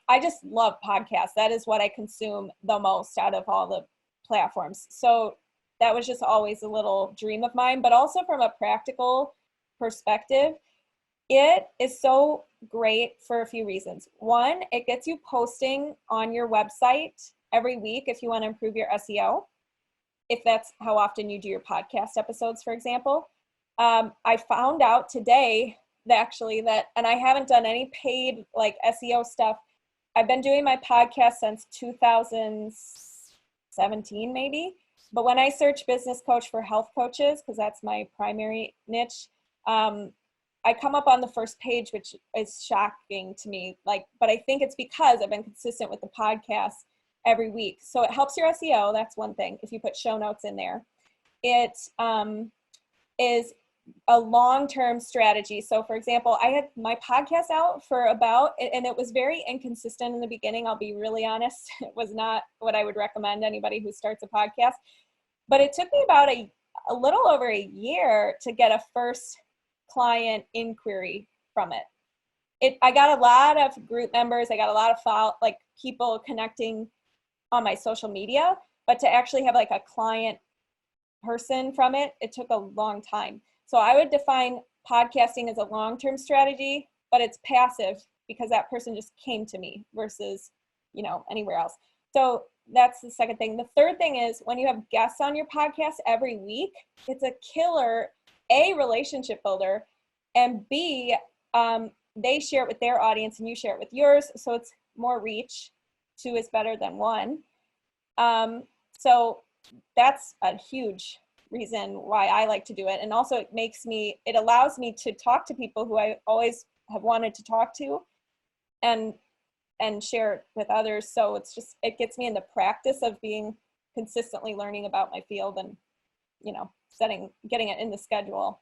I just love podcasts. That is what I consume the most out of all the platforms. So that was just always a little dream of mine, but also from a practical perspective, it is so great for a few reasons. One, it gets you posting on your website every week if you want to improve your SEO, if that's how often you do your podcast episodes, for example. I found out today that, and I haven't done any paid like SEO stuff. I've been doing my podcast since 2017 maybe. But when I search business coach for health coaches, because that's my primary niche, I come up on the first page, which is shocking to me. But I think it's because I've been consistent with the podcast every week. So it helps your SEO. That's one thing. If you put show notes in there, it is a long-term strategy. So for example, I had my podcast out for and it was very inconsistent in the beginning. I'll be really honest. It was not what I would recommend anybody who starts a podcast, but it took me about a little over a year to get a first client inquiry from it. I got a lot of group members. I got a lot of people connecting on my social media, but to actually have like a client person from it, it took a long time. So I would define podcasting as a long-term strategy, but it's passive because that person just came to me versus, anywhere else. So that's the second thing. The third thing is when you have guests on your podcast every week, it's a killer, A, relationship builder, and B, they share it with their audience and you share it with yours. So it's more reach. 2 is better than 1. So that's a huge reason why I like to do it. And also it allows me to talk to people who I always have wanted to talk to and share it with others. So it gets me in the practice of being consistently learning about my field and, getting it in the schedule.